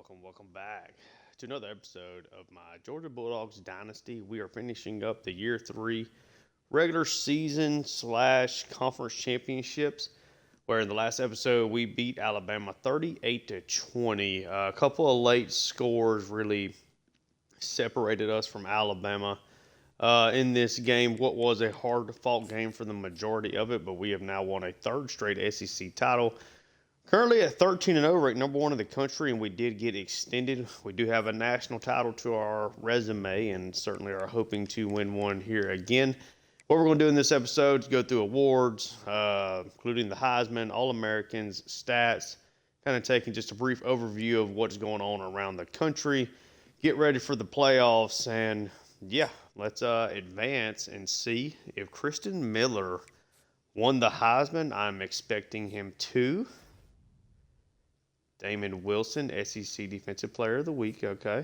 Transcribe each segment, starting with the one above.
Welcome back to another episode of my Georgia Bulldogs Dynasty. We are finishing up the year 3 regular season slash conference championships, where in the last episode we beat Alabama 38-20. A couple of late scores really separated us from Alabama in this game. What was a hard-fought game for the majority of it, but we have now won a third straight SEC title. Currently at 13-0, ranked number 1 in the country, and we did get extended. We do have a national title to our resume and certainly are hoping to win one here again. What we're going to do in this episode is go through awards, including the Heisman, All-Americans, stats, kind of taking just a brief overview of what's going on around the country, get ready for the playoffs, and yeah, let's advance and see if Christian Miller won the Heisman. I'm expecting him to. Damon Wilson, SEC Defensive Player of the Week, okay.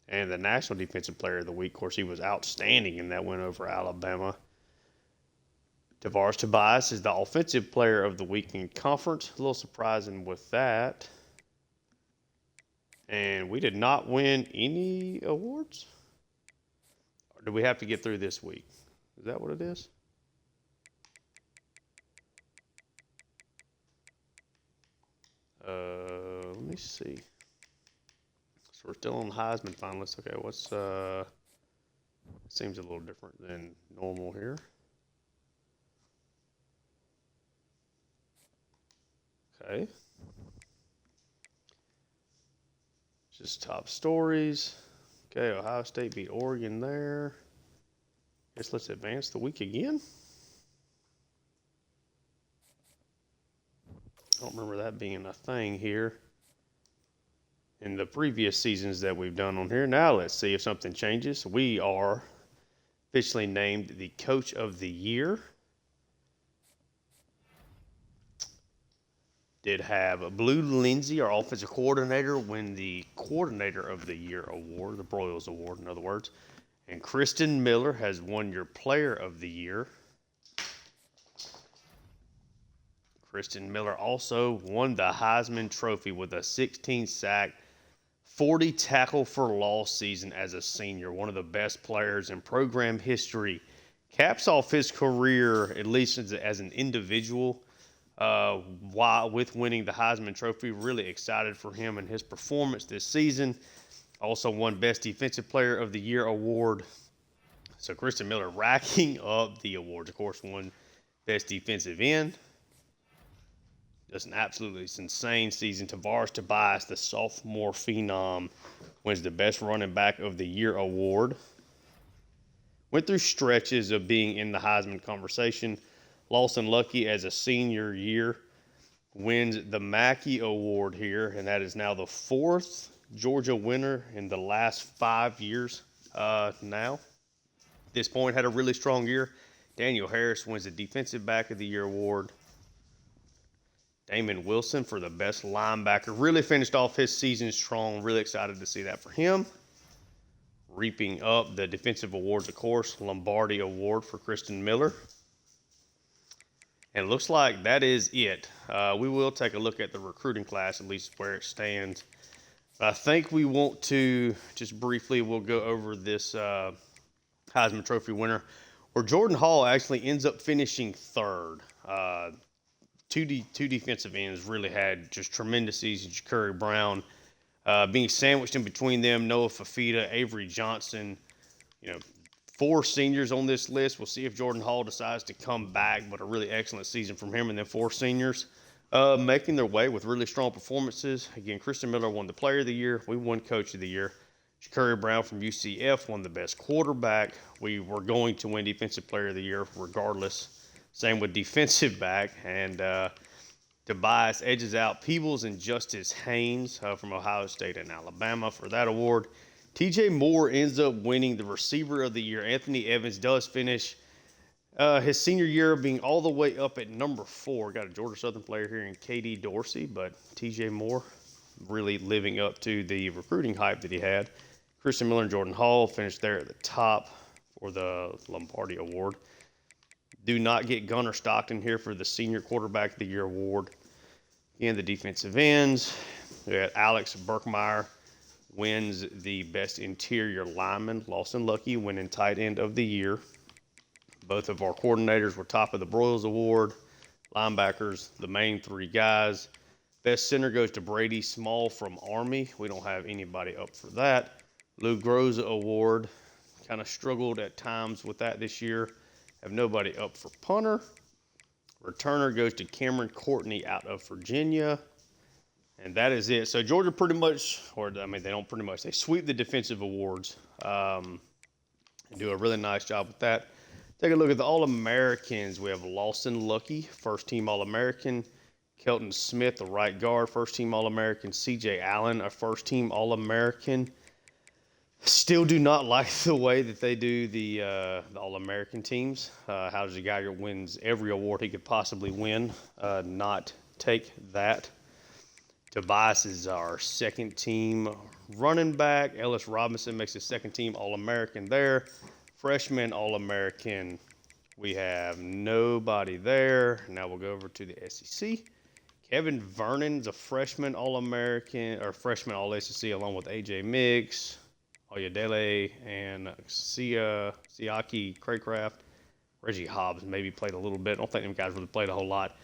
And the National Defensive Player of the Week, of course, he was outstanding in that win over Alabama. Tavares Tobias is the Offensive Player of the Week in conference. A little surprising with that. And we did not win any awards? Or do we have to get through this week? Is that what it is? Let me see. So we're still on Heisman finalists. Okay, what's seems a little different than normal here. Okay. Just top stories. Okay, Ohio State beat Oregon there. Guess let's advance the week again. I don't remember that being a thing here in the previous seasons that we've done on here. Now let's see if something changes. We are officially named the Coach of the Year. Did have Blue Lindsay, our offensive coordinator, win the Coordinator of the Year award, the Broyles Award, in other words. And Kristen Miller has won your Player of the Year. Kristen Miller also won the Heisman Trophy with a 16-sack, 40 tackle for loss season as a senior, one of the best players in program history. Caps off his career, at least as an individual, while with winning the Heisman Trophy. Really excited for him and his performance this season. Also won Best Defensive Player of the Year award. So Kristen Miller racking up the awards. Of course, won Best Defensive End. Just an absolutely insane season. Tavares Tobias, the sophomore phenom, wins the Best Running Back of the Year award. Went through stretches of being in the Heisman conversation. Lawson Lucky, as a senior year, wins the Mackey Award here, and that is now the 4th Georgia winner in the last 5 years now. At this point, had a really strong year. Daniel Harris wins the Defensive Back of the Year award. Damon Wilson for the best linebacker. Really finished off his season strong. Really excited to see that for him. Reaping up the defensive awards, of course. Lombardi Award for Kristen Miller. And it looks like that is it. We will take a look at the recruiting class, at least where it stands. But I think we want to, just briefly, we'll go over this Heisman Trophy winner, where Jordan Hall actually ends up finishing 3rd. Two defensive ends really had just tremendous seasons. Curry Brown being sandwiched in between them, Noah Fafita, Avery Johnson, 4 seniors on this list. We'll see if Jordan Hall decides to come back, but a really excellent season from him. And then 4 seniors making their way with really strong performances. Again, Kristen Miller won the Player of the Year. We won Coach of the Year. Curry Brown from UCF won the Best Quarterback. We were going to win Defensive Player of the Year regardless. Same with defensive back. And Tobias edges out Peebles and Justice Haynes from Ohio State and Alabama for that award. TJ Moore ends up winning the Receiver of the Year. Anthony Evans does finish his senior year being all the way up at number 4. Got a Georgia Southern player here in KD Dorsey, but TJ Moore really living up to the recruiting hype that he had. Christian Miller and Jordan Hall finished there at the top for the Lombardi Award. Do not get Gunnar Stockton here for the Senior Quarterback of the Year award. Again, the defensive ends. We got Alex Burkmeyer wins the best interior lineman. Lawson Lucky winning tight end of the year. Both of our coordinators were top of the Broyles Award. Linebackers, the main three guys. Best center goes to Brady Small from Army. We don't have anybody up for that. Lou Groza Award. Kind of struggled at times with that this year. Have nobody up for punter. Returner goes to Cameron Courtney out of Virginia. And that is it. So Georgia pretty much, they don't pretty much. They sweep the defensive awards and do a really nice job with that. Take a look at the All-Americans. We have Lawson Lucky, first-team All-American. Kelton Smith, the right guard, first-team All-American. C.J. Allen, a first-team All-American. Still do not like the way that they do the All-American teams. How does a guy who wins every award he could possibly win not take that? Tobias is our second-team running back. Ellis Robinson makes his second-team All-American there. Freshman All-American, we have nobody there. Now we'll go over to the SEC. Kevin Vernon's a freshman All-American, or freshman All-SEC, along with A.J. Mix, Oyedele, and Siaki Craycraft. Reggie Hobbs maybe played a little bit. I don't think them guys really played a whole lot.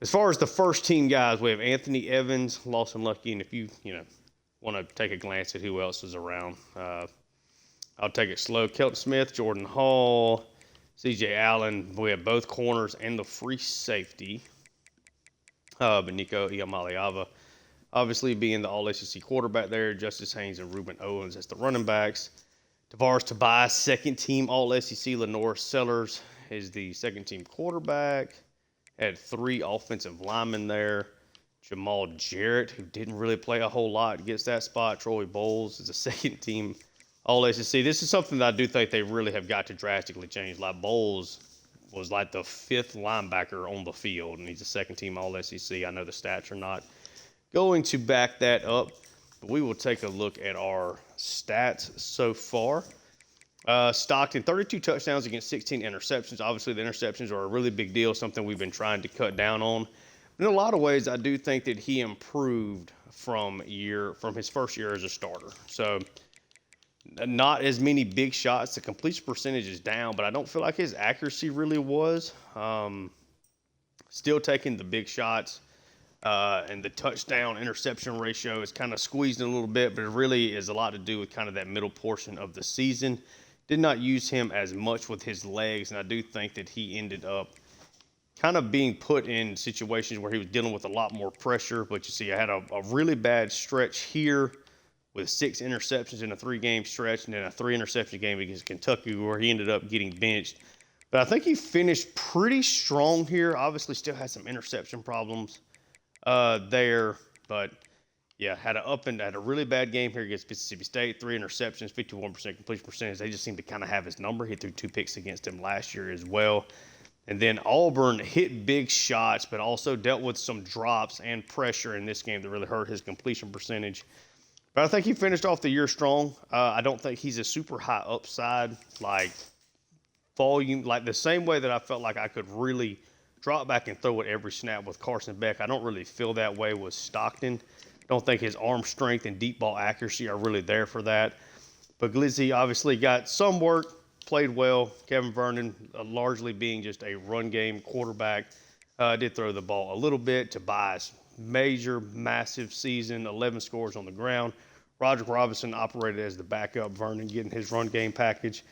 As far as the first-team guys, we have Anthony Evans, Lawson Lucky, and if you want to take a glance at who else is around, I'll take it slow. Kelton Smith, Jordan Hall, C.J. Allen. We have both corners and the free safety. Beniko Iamaleava, obviously being the All-SEC quarterback there. Justice Haynes and Ruben Owens as the running backs. Tavares Tobias, second-team All-SEC. Lenore Sellers is the second-team quarterback. Had three offensive linemen there. Jamal Jarrett, who didn't really play a whole lot, gets that spot. Troy Bowles is the second-team All-SEC. This is something that I do think they really have got to drastically change. Like Bowles was like the fifth linebacker on the field, and he's a second-team All-SEC. I know the stats are not going to back that up, but we will take a look at our stats so far. Stockton, 32 touchdowns against 16 interceptions. Obviously, the interceptions are a really big deal, something we've been trying to cut down on. In a lot of ways, I do think that he improved from his first year as a starter. So, not as many big shots. The completion percentage is down, but I don't feel like his accuracy really was. Still taking the big shots, and the touchdown interception ratio is kind of squeezed in a little bit, but it really is a lot to do with kind of that middle portion of the season. Did not use him as much with his legs, and I do think that he ended up kind of being put in situations where he was dealing with a lot more pressure. But you see, I had a really bad stretch here with 6 interceptions in a 3-game stretch, and then a 3-interception game against Kentucky where he ended up getting benched. But I think he finished pretty strong here. Obviously still had some interception problems there. But, yeah, had a really bad game here against Mississippi State. 3 interceptions, 51% completion percentage. They just seem to kind of have his number. He threw 2 picks against him last year as well. And then Auburn hit big shots, but also dealt with some drops and pressure in this game that really hurt his completion percentage. But I think he finished off the year strong. I don't think he's a super high upside, like volume, like the same way that I felt like I could really drop back and throw it every snap with Carson Beck. I don't really feel that way with Stockton. Don't think his arm strength and deep ball accuracy are really there for that. But Glizzy obviously got some work, played well. Kevin Vernon largely being just a run game quarterback. Did throw the ball a little bit. Tobias, massive season, 11 scores on the ground. Roderick Robinson operated as the backup. Vernon getting his run game package.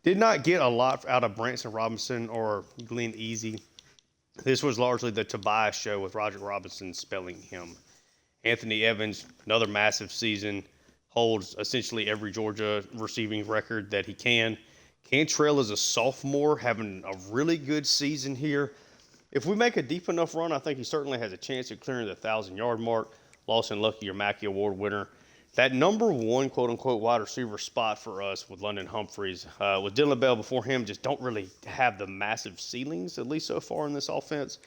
Did not get a lot out of Branson Robinson or Glenn Easy. This was largely the Tobias show with Roderick Robinson spelling him. Anthony Evans, another massive season, holds essentially every Georgia receiving record that he can. Cantrell is a sophomore, having a really good season here. If we make a deep enough run, I think he certainly has a chance at clearing the 1,000-yard mark. Lawson Lucky, your Mackey Award winner. That number one, quote-unquote, wide receiver spot for us with London Humphreys, with Dylan Bell before him, just don't really have the massive ceilings, at least so far in this offense.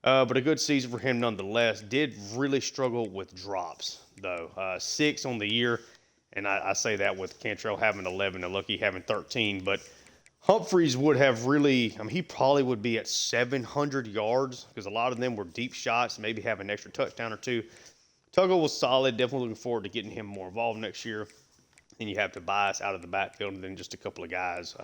But a good season for him nonetheless. Did really struggle with drops, though. 6 on the year, and I say that with Cantrell having 11 and Lucky having 13. But Humphreys would have really, he probably would be at 700 yards because a lot of them were deep shots, maybe have an extra touchdown or two. Tuggle was solid. Definitely looking forward to getting him more involved next year. And you have Tobias out of the backfield, and then just a couple of guys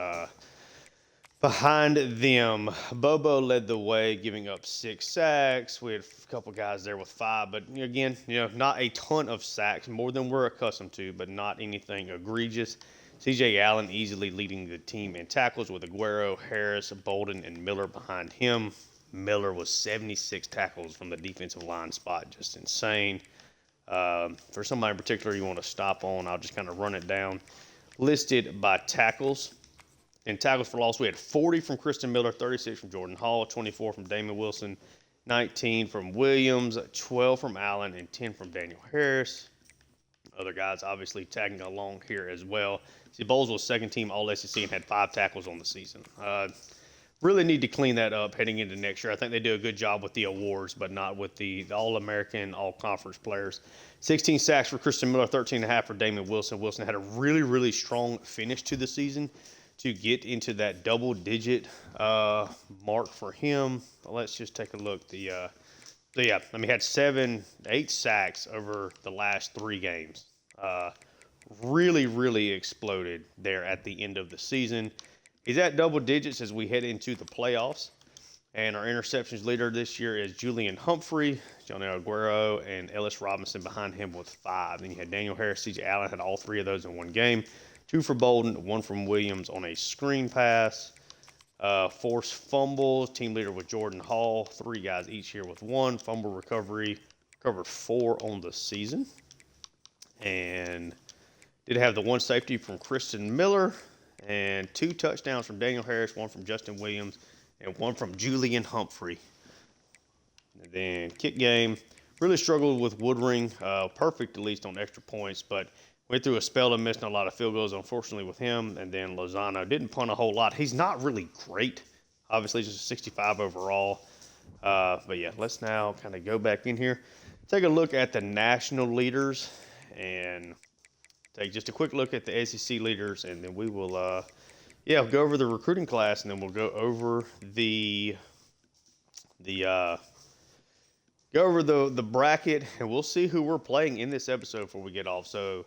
behind them. Bobo led the way, giving up 6 sacks. We had a couple guys there with 5, but again, not a ton of sacks, more than we're accustomed to, but not anything egregious. C.J. Allen easily leading the team in tackles with Aguero, Harris, Bolden, and Miller behind him. Miller was 76 tackles from the defensive line spot, just insane. For somebody in particular you want to stop on, I'll just kind of run it down. Listed by tackles. In tackles for loss, we had 40 from Christian Miller, 36 from Jordan Hall, 24 from Damon Wilson, 19 from Williams, 12 from Allen, and 10 from Daniel Harris. Other guys obviously tagging along here as well. See, Bowles was second team All-SEC and had 5 tackles on the season. Really need to clean that up heading into next year. I think they do a good job with the awards, but not with the All-American, All-Conference players. 16 sacks for Christian Miller, 13.5 for Damon Wilson. Wilson had a really, really strong finish to the season to get into that double-digit mark for him. Let's just take a look. He had 8 sacks over the last 3 games. Really, really exploded there at the end of the season. He's at double digits as we head into the playoffs. And our interceptions leader this year is Julian Humphrey, Johnny Aguero, and Ellis Robinson behind him with 5. Then you had Daniel Harris, C.J. Allen had all 3 of those in one game. 2 for Bolden, 1 from Williams on a screen pass. Forced fumbles, team leader with Jordan Hall. 3 guys each here with 1. Fumble recovery, recovered 4 on the season. And did have the 1 safety from Christian Miller. And 2 touchdowns from Daniel Harris, 1 from Justin Williams, and 1 from Julian Humphrey. And then kick game, really struggled with Woodring, perfect at least on extra points, but went through a spell of missing a lot of field goals, unfortunately, with him. And then Lozano didn't punt a whole lot. He's not really great. Obviously, just a 65 overall. But yeah, let's now kind of go back in here, take a look at the national leaders, and take just a quick look at the SEC leaders, and then we will, go over the recruiting class, and then we'll go over the bracket, and we'll see who we're playing in this episode before we get off. So,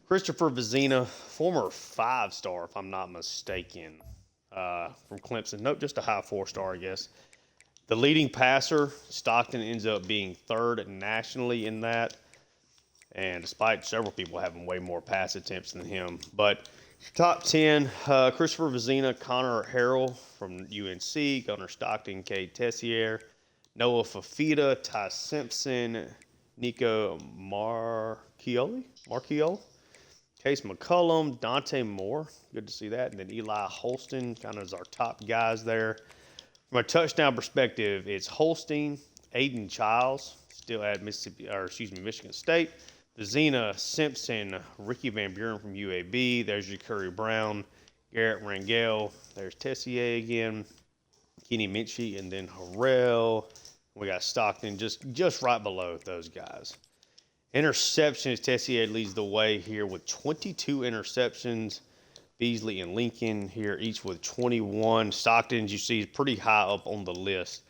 Christopher Vizina, former 5-star, if I'm not mistaken, from Clemson. Nope, just a high 4-star, I guess. The leading passer, Stockton, ends up being 3rd nationally in that. And despite several people having way more pass attempts than him. But top 10, Christopher Vizina, Connor Harrell from UNC, Gunnar Stockton, Cade Tessier, Noah Fafita, Ty Simpson, Nico Marchioli, Case McCullum, Dante Moore, good to see that. And then Eli Holston, kind of as our top guys there. From a touchdown perspective, it's Holstein, Aiden Childs, still at Michigan State. Vizina, Simpson, Ricky Van Buren from UAB. There's your Curry Brown, Garrett Rangel. There's Tessier again, Kenny Minchie, and then Harrell. We got Stockton just right below those guys. Interceptions, Tessier leads the way here with 22 interceptions. Beasley and Lincoln here each with 21. Stockton, as you see, is pretty high up on the list.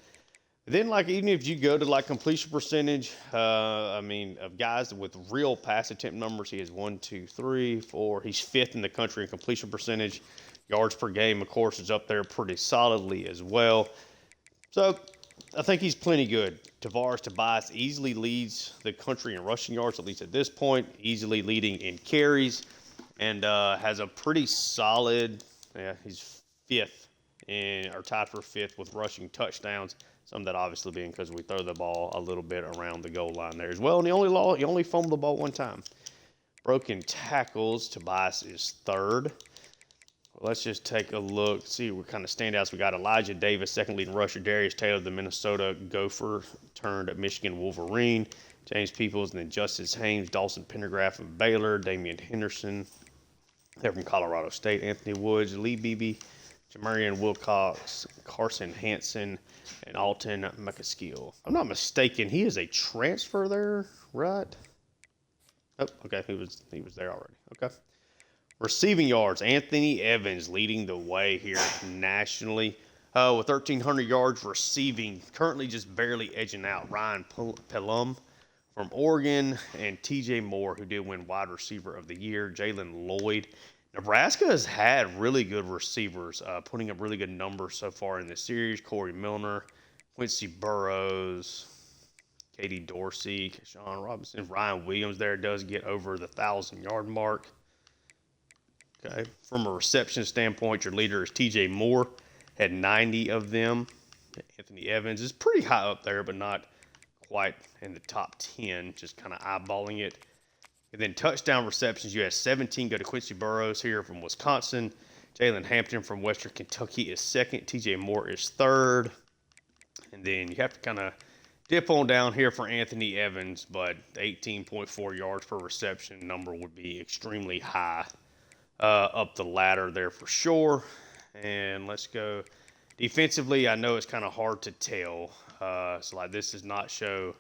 Then, even if you go to, completion percentage, of guys with real pass attempt numbers, he has 1, 2, 3, 4. He's 5th in the country in completion percentage. Yards per game, of course, is up there pretty solidly as well. So, I think he's plenty good. Tobias easily leads the country in rushing yards, at least at this point. Easily leading in carries. And has a pretty solid, he's 5th, or tied for 5th with rushing touchdowns. Some of that obviously being because we throw the ball a little bit around the goal line there as well. And he only fumbled the ball 1 time. Broken tackles, Tobias is 3rd. Let's just take a look, see what kind of standouts we got. Elijah Davis, 2nd leading rusher. Darius Taylor, the Minnesota Gopher turned Michigan Wolverine. James Peoples, and then Justice Haynes, Dawson Pendergraft from Baylor. Damian Henderson, they're from Colorado State. Anthony Woods, Lee Beebe, Jamarian Wilcox, Carson Hansen, and Alton McAskill. If I'm not mistaken, he is a transfer there, right? Oh, okay, he was there already. Okay. Receiving yards, Anthony Evans leading the way here nationally with 1,300 yards receiving, currently just barely edging out Ryan Pelham from Oregon, and TJ Moore, who did win wide receiver of the year. Jalen Lloyd. Nebraska has had really good receivers, putting up really good numbers so far in this series. Corey Milner, Quincy Burrows, Katie Dorsey, Sean Robinson, Ryan Williams there does get over the 1,000-yard mark. Okay. From a reception standpoint, your leader is TJ Moore, had 90 of them. Anthony Evans is pretty high up there, but not quite in the top 10, just kind of eyeballing it. And then touchdown receptions, you have 17 go to Quincy Burrows here from Wisconsin. Jalen Hampton from Western Kentucky is second. TJ Moore is third. And then you have to kind of dip on down here for Anthony Evans, but the 18.4 yards per reception number would be extremely high up the ladder there for sure. And let's go defensively. I know it's kind of hard to tell. So like this does not show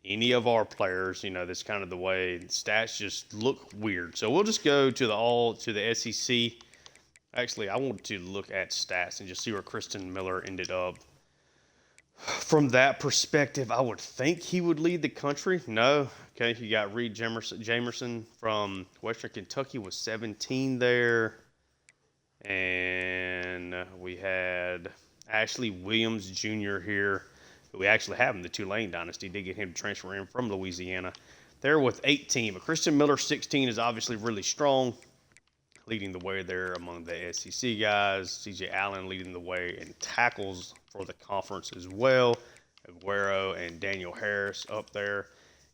any of our players. You know, that's kind of the way the stats just look weird. So we'll just go to the SEC. Actually, I want to look at stats and just see where Kristen Miller ended up. From that perspective, I would think he would lead the country. No. Okay, you got Reed Jamerson from Western Kentucky with 17 there. And we had Ashley Williams Jr. here, who we actually have in the Tulane Dynasty. Did get him to transfer in from Louisiana. There with 18. But Kristen Miller, 16, is obviously really strong, leading the way there among the SEC guys. CJ Allen leading the way in tackles for the conference as well. Aguero and Daniel Harris up there.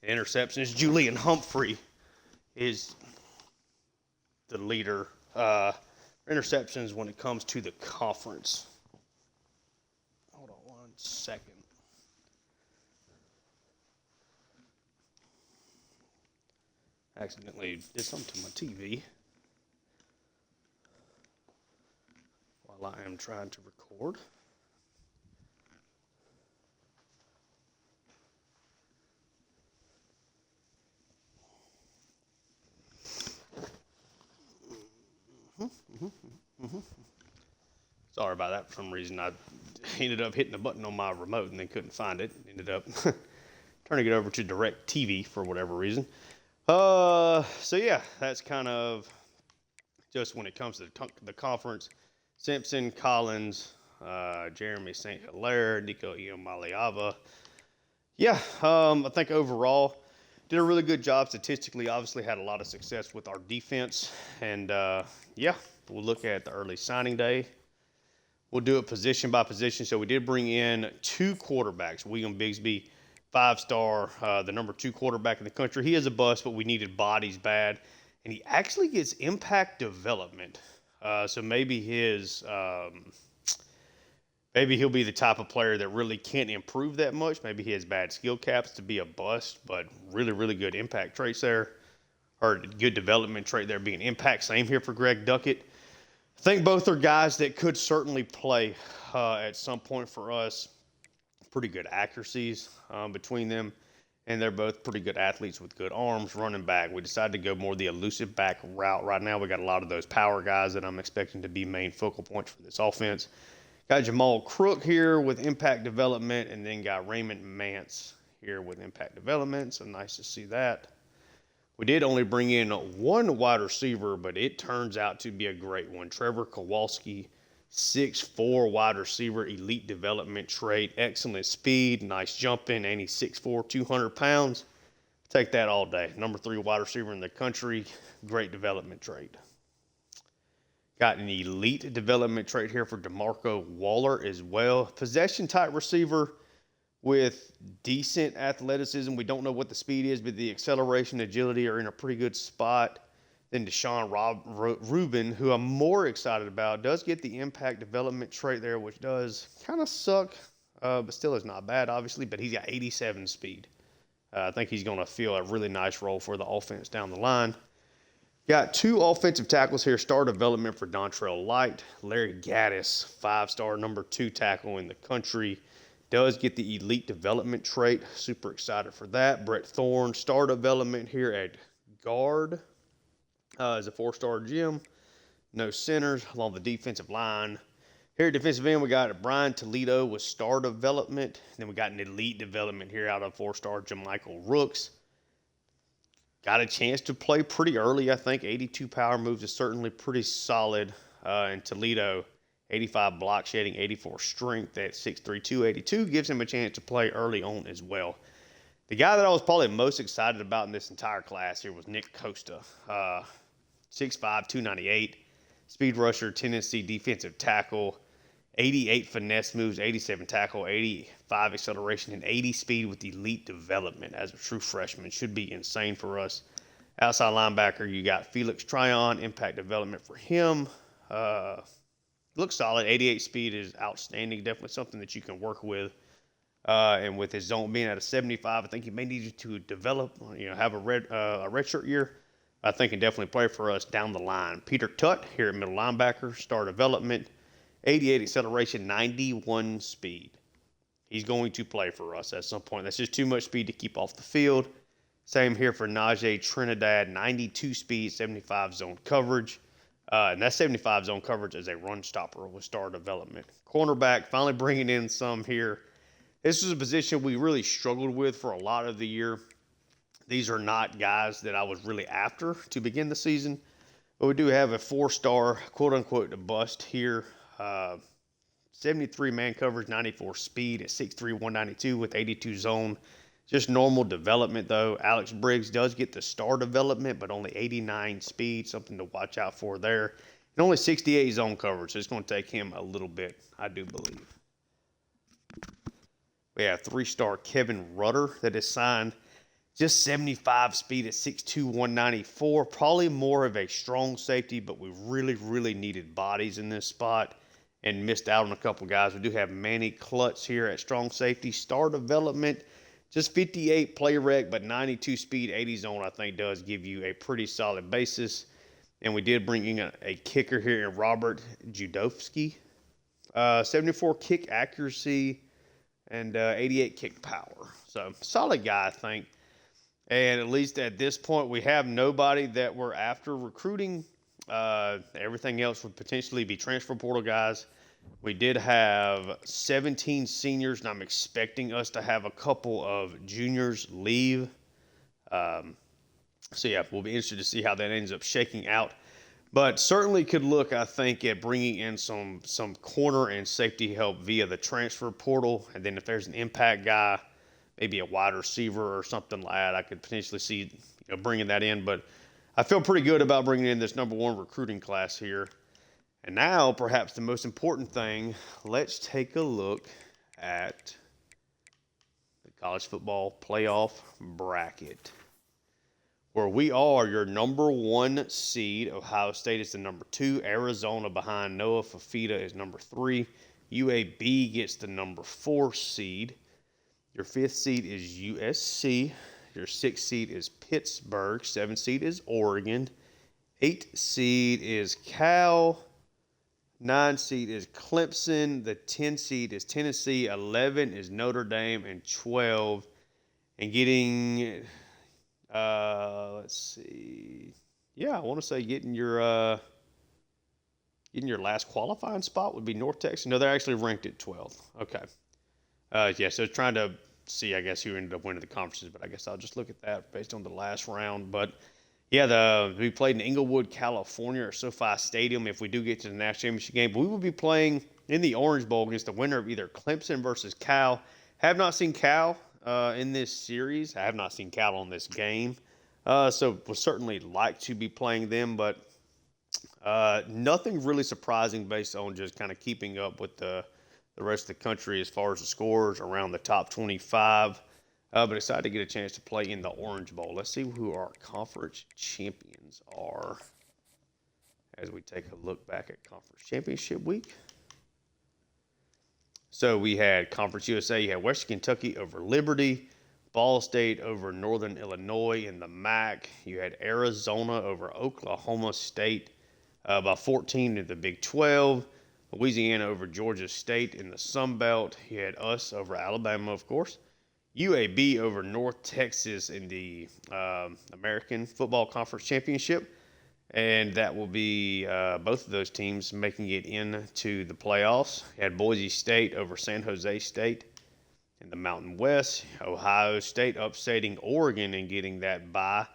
Interceptions, Julian Humphrey is the leader for interceptions when it comes to the conference. Hold on 1 second. Accidentally did something to my TV while I am trying to record. Sorry about that. For some reason, I ended up hitting the button on my remote and then couldn't find it. Ended up turning it over to Direct TV for whatever reason. So yeah, that's kind of just when it comes to the conference. Simpson, Collins, Jeremy St. Hilaire, Nico Iamaleava. Yeah, I think overall did a really good job statistically. Obviously had a lot of success with our defense. And yeah, we'll look at the early signing day. We'll do it position by position. So we did bring in 2 quarterbacks. William Bigsby, 5-star, the number 2 quarterback in the country. He is a bust, but we needed bodies bad. And he actually gets impact development. So maybe maybe he'll be the type of player that really can't improve that much. Maybe he has bad skill caps to be a bust, but really, really good impact traits there. Or good development trait there being impact. Same here for Greg Duckett. I think both are guys that could certainly play at some point for us. Pretty good accuracies between them. And they're both pretty good athletes with good arms. Running back, we decided to go more the elusive back route. Right now we got a lot of those power guys that I'm expecting to be main focal points for this offense. Got Jamal Crook here with impact development, and then got Raymond Mance here with impact development. So nice to see that. We did only bring in 1 wide receiver, but it turns out to be a great one. Trevor Kowalski, 6'4" wide receiver, elite development trait, excellent speed, nice jumping, and he's 6'4", 200 pounds. Take that all day. Number 3 wide receiver in the country, great development trait. Got an elite development trait here for DeMarco Waller as well. Possession type receiver with decent athleticism. We don't know what the speed is, but the acceleration, agility are in a pretty good spot. Then Deshaun Rubin, who I'm more excited about, does get the impact development trait there, which does kind of suck, but still is not bad, obviously. But he's got 87 speed. I think he's going to fill a really nice role for the offense down the line. Got 2 offensive tackles here. Star development for Dontrell Light. Larry Gaddis, 5-star, number 2 tackle in the country. Does get the elite development trait. Super excited for that. Brett Thorne, star development here at guard. Is a 4-star gym. No centers along the defensive line. Here at defensive end, we got Brian Toledo with star development. Then we got an elite development here out of 4-star Jamichael Rooks. Got a chance to play pretty early, I think. 82 power moves is certainly pretty solid. And Toledo, 85 block shedding, 84 strength at 6'3", 282 gives him a chance to play early on as well. The guy that I was probably most excited about in this entire class here was Nick Costa. 6'5", 298, speed rusher, Tennessee defensive tackle, 88 finesse moves, 87 tackle, 85 acceleration, and 80 speed with elite development as a true freshman. Should be insane for us. Outside linebacker, you got Felix Tryon, impact development for him. Looks solid. 88 speed is outstanding. Definitely something that you can work with. And with his zone being at a 75, I think he may need to develop, have a redshirt year. I think he can definitely play for us down the line. Peter Tutt here at middle linebacker, star development, 88 acceleration, 91 speed. He's going to play for us at some point. That's just too much speed to keep off the field. Same here for Najee Trinidad, 92 speed, 75 zone coverage. And that 75 zone coverage is a run stopper with star development. Cornerback, finally bringing in some here. This was a position we really struggled with for a lot of the year. These are not guys that I was really after to begin the season. But we do have a 4-star, quote-unquote, bust here. 73 man coverage, 94 speed at 6'3", 192 with 82 zone. Just normal development, though. Alex Briggs does get the star development, but only 89 speed, something to watch out for there. And only 68 zone coverage, so it's going to take him a little bit, I do believe. We have 3-star Kevin Rutter that is signed. Just 75 speed at 6'2", 194. Probably more of a strong safety, but we really, really needed bodies in this spot and missed out on a couple guys. We do have Manny Klutz here at strong safety. Star development, just 58 play rec, but 92 speed, 80 zone, I think does give you a pretty solid basis. And we did bring in a kicker here in Robert Judowski. 74 kick accuracy and 88 kick power. So solid guy, I think. And at least at this point, we have nobody that we're after recruiting. Everything else would potentially be transfer portal guys. We did have 17 seniors, and I'm expecting us to have a couple of juniors leave. So, yeah, we'll be interested to see how that ends up shaking out. But certainly could look, I think, at bringing in some corner and safety help via the transfer portal. And then if there's an impact guy, maybe a wide receiver or something like that, I could potentially see bringing that in. But I feel pretty good about bringing in this number 1 recruiting class here. And now, perhaps the most important thing, let's take a look at the college football playoff bracket, where we are your number 1 seed. Ohio State is the number 2. Arizona behind Noah Fafita is number 3. UAB gets the number 4 seed. Your 5th seed is USC. Your 6th seed is Pittsburgh. 7th seed is Oregon. 8th seed is Cal. 9 seed is Clemson. The 10 seed is Tennessee. 11 is Notre Dame. And 12. And getting, let's see. Yeah, I want to say getting your last qualifying spot would be North Texas. No, they're actually ranked at 12th. Okay. Yeah, so trying to see, I guess, who ended up winning the conferences, but I guess I'll just look at that based on the last round. But, yeah, we played in Inglewood, California, or SoFi Stadium if we do get to the national championship game. But we will be playing in the Orange Bowl against the winner of either Clemson versus Cal. Have not seen Cal in this series. I have not seen Cal on this game. So we'll certainly like to be playing them, but nothing really surprising based on just kind of keeping up with the rest of the country as far as the scores around the top 25. But excited to get a chance to play in the Orange Bowl. Let's see who our conference champions are as we take a look back at Conference Championship Week. So we had Conference USA. You had Western Kentucky over Liberty, Ball State over Northern Illinois in the MAC. You had Arizona over Oklahoma State by 14 in the Big 12. Louisiana over Georgia State in the Sun Belt. You had us over Alabama, of course. UAB over North Texas in the American Football Conference Championship. And that will be both of those teams making it into the playoffs. You had Boise State over San Jose State in the Mountain West. Ohio State upsetting Oregon and getting that bye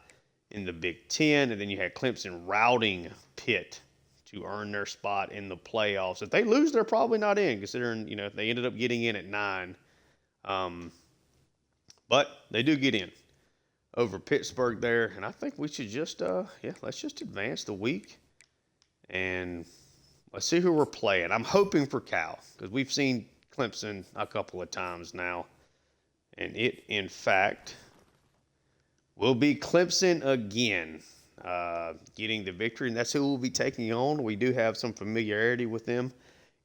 in the Big Ten. And then you had Clemson routing Pitt to earn their spot in the playoffs. If they lose, they're probably not in, considering, they ended up getting in at 9. But they do get in over Pittsburgh there. And I think we should just, let's just advance the week. And let's see who we're playing. I'm hoping for Cal, because we've seen Clemson a couple of times now. And it, in fact, will be Clemson again, getting the victory. And that's who we'll be taking on. We do have some familiarity with them.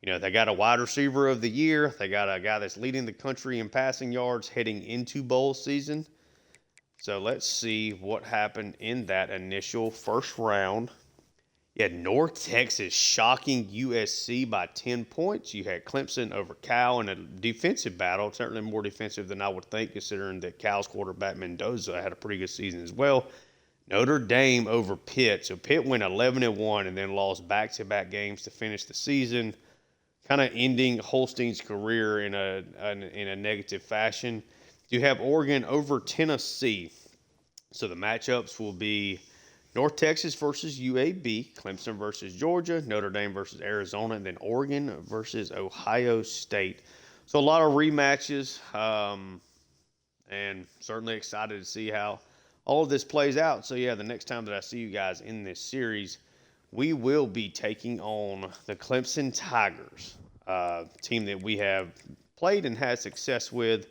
They got a wide receiver of the year. They got a guy that's leading the country in passing yards heading into bowl season. So let's see what happened in that initial first round. You had North Texas shocking USC by 10 points. You had Clemson over Cal in a defensive battle, certainly more defensive than I would think, considering that Cal's quarterback Mendoza had a pretty good season as well. Notre Dame over Pitt. So Pitt went 11-1 and then lost back-to-back games to finish the season, kind of ending Holstein's career in a negative fashion. You have Oregon over Tennessee. So the matchups will be North Texas versus UAB, Clemson versus Georgia, Notre Dame versus Arizona, and then Oregon versus Ohio State. So a lot of rematches, and certainly excited to see how all of this plays out. So yeah, the next time that I see you guys in this series, we will be taking on the Clemson Tigers, team that we have played and had success with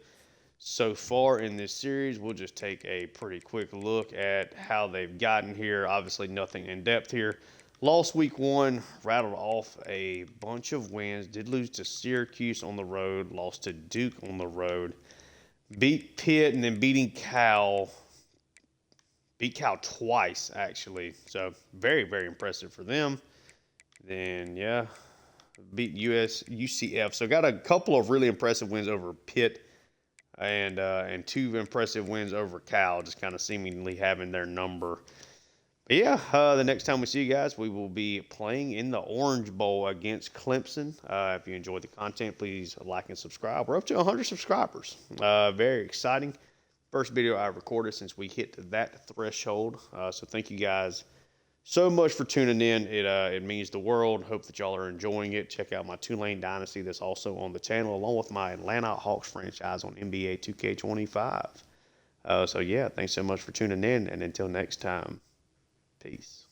so far in this series. We'll just take a pretty quick look at how they've gotten here. Obviously, nothing in depth here. Lost week 1, rattled off a bunch of wins. Did lose to Syracuse on the road, lost to Duke on the road, beat Pitt, and then beating Cal. Beat Cal twice, actually. So very, very impressive for them. Then, beat UCF. So got a couple of really impressive wins over Pitt and 2 impressive wins over Cal, just kind of seemingly having their number. But the next time we see you guys, we will be playing in the Orange Bowl against Clemson. If you enjoyed the content, please like and subscribe. We're up to 100 subscribers. Very exciting. First video I recorded since we hit that threshold. So thank you guys so much for tuning in. It means the world. Hope that y'all are enjoying it. Check out my Tulane Dynasty that's also on the channel, along with my Atlanta Hawks franchise on NBA 2K25. Thanks so much for tuning in, and until next time, peace.